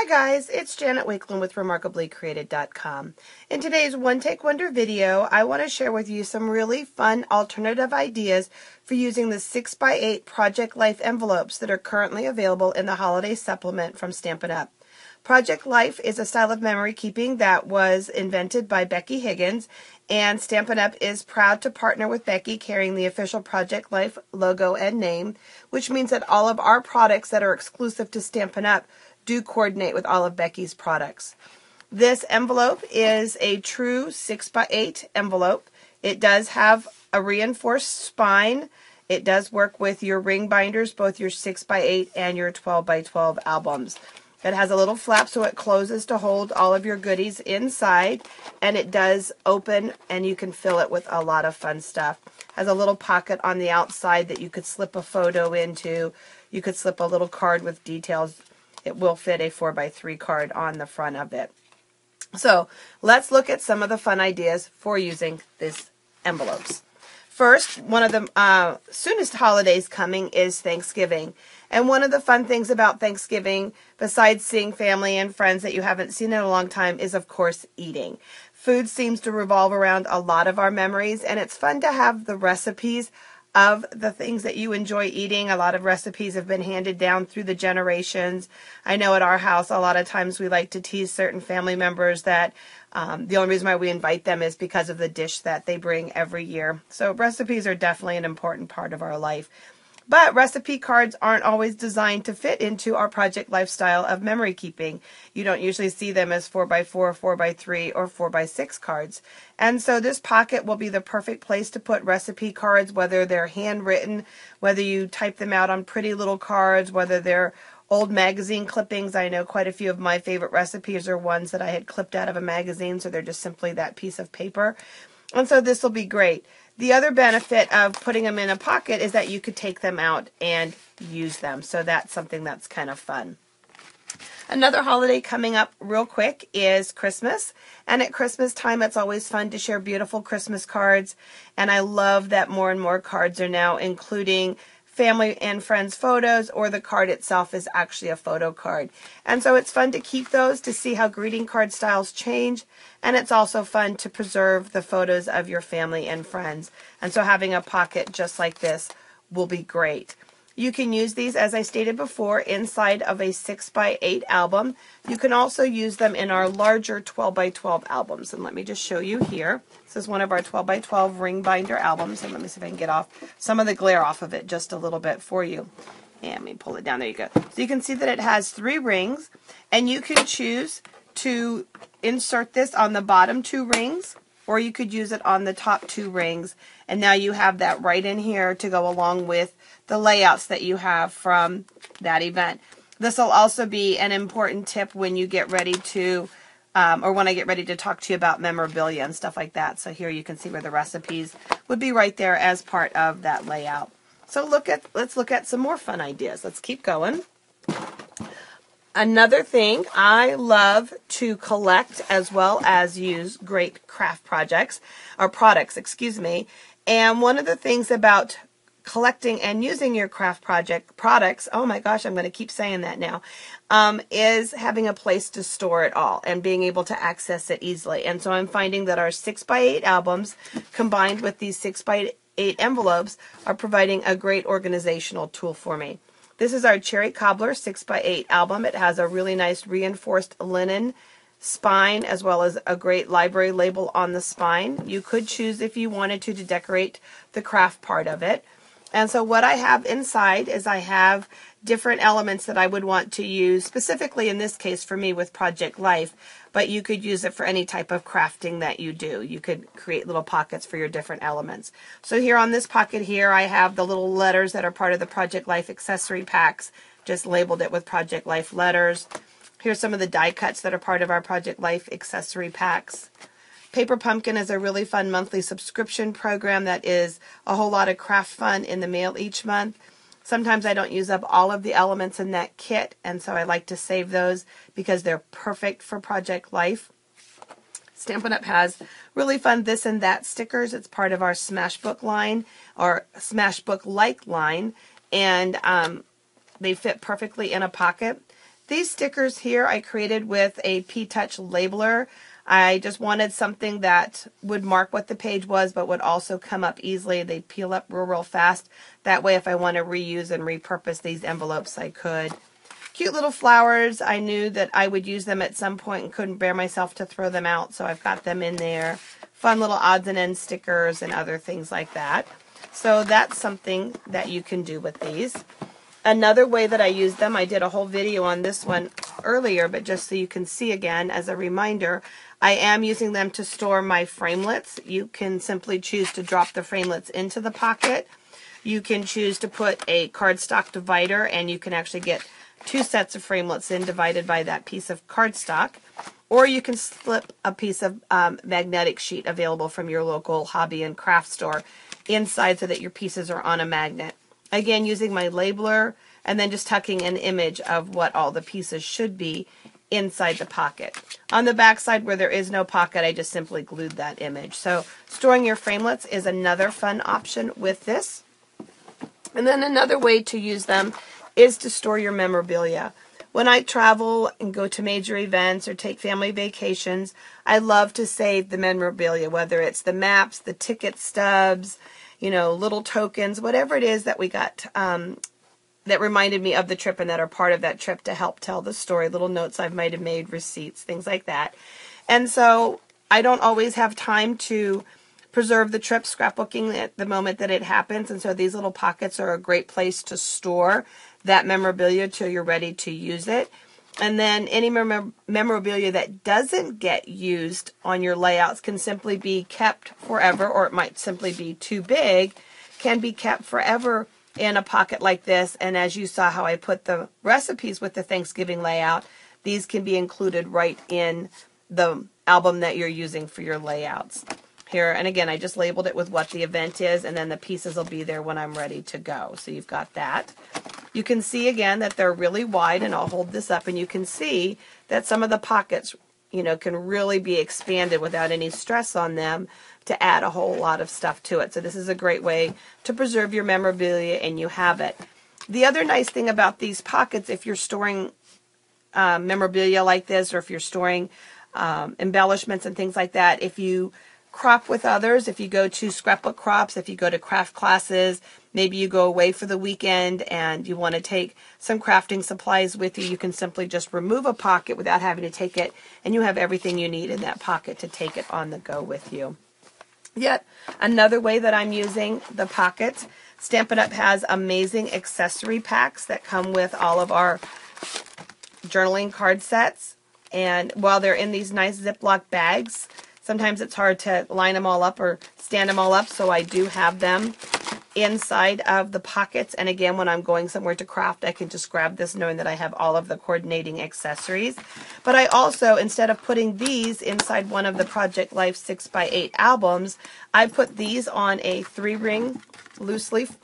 Hi guys, it's Janet Wakeland with remarkablycreated.com. In today's One Take Wonder video, I want to share with you some really fun alternative ideas for using the 6x8 Project Life envelopes that are currently available in the holiday supplement from Stampin' UP. Project Life is a style of memory keeping that was invented by Becky Higgins, and Stampin' UP is proud to partner with Becky, carrying the official Project Life logo and name, which means that all of our products that are exclusive to Stampin' UP do coordinate with all of Becky's products. This envelope is a true 6x8 envelope. It does have a reinforced spine. It does work with your ring binders, both your 6x8 and your 12x12 albums. It has a little flap so it closes to hold all of your goodies inside, and it does open and you can fill it with a lot of fun stuff. It has a little pocket on the outside that you could slip a photo into. You could slip a little card with details. It will fit a 4x3 card on the front of it. So let's look at some of the fun ideas for using these envelopes. First, one of the soonest holidays coming is Thanksgiving. And one of the fun things about Thanksgiving, besides seeing family and friends that you haven't seen in a long time, is of course eating. Food seems to revolve around a lot of our memories, and it's fun to have the recipes of the things that you enjoy eating. A lot of recipes have been handed down through the generations. I know at our house a lot of times we like to tease certain family members that the only reason why we invite them is because of the dish that they bring every year. So recipes are definitely an important part of our life. But recipe cards aren't always designed to fit into our project lifestyle of memory keeping. You don't usually see them as 4x4, 4x3, or 4x6 cards. And so this pocket will be the perfect place to put recipe cards, whether they're handwritten, whether you type them out on pretty little cards, whether they're old magazine clippings. I know quite a few of my favorite recipes are ones that I had clipped out of a magazine, so they're just simply that piece of paper. And so this will be great. The other benefit of putting them in a pocket is that you could take them out and use them. So that's something that's kind of fun. Another holiday coming up real quick is Christmas. And at Christmas time, it's always fun to share beautiful Christmas cards. And I love that more and more cards are now including family and friends photos, or the card itself is actually a photo card. And so it's fun to keep those to see how greeting card styles change, and it's also fun to preserve the photos of your family and friends. And so having a pocket just like this will be great. You can use these, as I stated before, inside of a 6x8 album. You can also use them in our larger 12x12 albums. And let me just show you here. This is one of our 12x12 ring binder albums. And let me see if I can get off some of the glare off of it just a little bit for you. And let me pull it down. There you go. So you can see that it has 3 rings. And you can choose to insert this on the bottom 2 rings, or you could use it on the top 2 rings. And now you have that right in here to go along with the layouts that you have from that event. This will also be an important tip when you get ready to, or when I get ready to talk to you about memorabilia and stuff like that. So here you can see where the recipes would be right there as part of that layout. So let's look at some more fun ideas. Let's keep going. Another thing, I love to collect as well as use great craft products, and one of the things about collecting and using your craft products, oh my gosh, I'm going to keep saying that now, is having a place to store it all and being able to access it easily. And so I'm finding that our 6x8 albums combined with these 6x8 envelopes are providing a great organizational tool for me. This is our Cherry Cobbler 6x8 album. It has a really nice reinforced linen spine as well as a great library label on the spine. You could choose, if you wanted to decorate the craft part of it. And so what I have inside is I have different elements that I would want to use, specifically in this case for me with Project Life, but you could use it for any type of crafting that you do. You could create little pockets for your different elements. So here on this pocket here, I have the little letters that are part of the Project Life accessory packs, just labeled it with Project Life letters. Here's some of the die cuts that are part of our Project Life accessory packs. Paper Pumpkin is a really fun monthly subscription program that is a whole lot of craft fun in the mail each month. Sometimes I don't use up all of the elements in that kit, and so I like to save those because they're perfect for Project Life. Stampin' Up! Has really fun this and that stickers. It's part of our Smashbook line, or Smashbook-like line, and they fit perfectly in a pocket. These stickers here I created with a P-Touch labeler. I just wanted something that would mark what the page was, but would also come up easily. They peel up real fast. That way if I want to reuse and repurpose these envelopes, I could. Cute little flowers. I knew that I would use them at some point and couldn't bear myself to throw them out, so I've got them in there. Fun little odds and ends stickers and other things like that. So that's something that you can do with these. Another way that I use them, I did a whole video on this one earlier, but just so you can see again as a reminder, I am using them to store my framelits. You can simply choose to drop the framelits into the pocket. You can choose to put a cardstock divider, and you can actually get 2 sets of framelits in divided by that piece of cardstock. Or you can slip a piece of magnetic sheet available from your local hobby and craft store inside so that your pieces are on a magnet. Again, using my labeler and then just tucking an image of what all the pieces should be inside the pocket. On the back side where there is no pocket, I just simply glued that image. So storing your framelits is another fun option with this. And then another way to use them is to store your memorabilia. When I travel and go to major events or take family vacations, I love to save the memorabilia, whether it's the maps, the ticket stubs, you know, little tokens, whatever it is that we got that reminded me of the trip and that are part of that trip to help tell the story, little notes I might have made, receipts, things like that. And so I don't always have time to preserve the trip, scrapbooking at the moment that it happens, and so these little pockets are a great place to store that memorabilia till you're ready to use it. And then any memorabilia that doesn't get used on your layouts can simply be kept forever, or it might simply be too big, can be kept forever in a pocket like this. And as you saw how I put the recipes with the Thanksgiving layout, these can be included right in the album that you're using for your layouts. Here, and again, I just labeled it with what the event is, and then the pieces will be there when I'm ready to go. So you've got that. You can see again that they're really wide, and I'll hold this up, and you can see that some of the pockets, you know, can really be expanded without any stress on them to add a whole lot of stuff to it. So this is a great way to preserve your memorabilia, and you have it. The other nice thing about these pockets, if you're storing memorabilia like this, or if you're storing embellishments and things like that, if you crop with others, if you go to scrapbook crops, if you go to craft classes, maybe you go away for the weekend and you want to take some crafting supplies with you, you can simply just remove a pocket without having to take it, and you have everything you need in that pocket to take it on the go with you. Yet another way that I'm using the pockets, Stampin' Up! Has amazing accessory packs that come with all of our journaling card sets, and while they're in these nice Ziploc bags, sometimes it's hard to line them all up or stand them all up, so I do have them inside of the pockets. And again, when I'm going somewhere to craft, I can just grab this knowing that I have all of the coordinating accessories. But I also, instead of putting these inside one of the Project Life 6x8 albums, I put these on a 3-ring loose leaf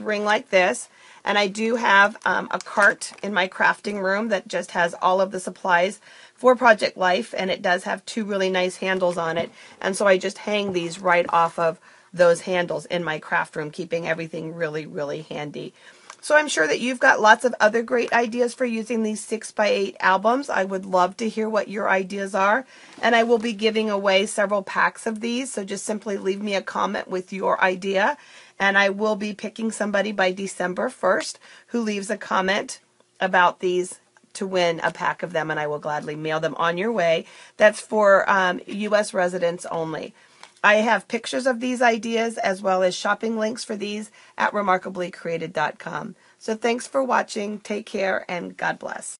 ring like this. And I do have a cart in my crafting room that just has all of the supplies for Project Life, and it does have 2 really nice handles on it. And so I just hang these right off of those handles in my craft room, keeping everything really, really handy. So I'm sure that you've got lots of other great ideas for using these 6x8 albums. I would love to hear what your ideas are, and I will be giving away several packs of these, so just simply leave me a comment with your idea, and I will be picking somebody by December 1st who leaves a comment about these to win a pack of them, and I will gladly mail them on your way. That's for U.S. residents only. I have pictures of these ideas as well as shopping links for these at remarkablycreated.com. So thanks for watching. Take care, and God bless.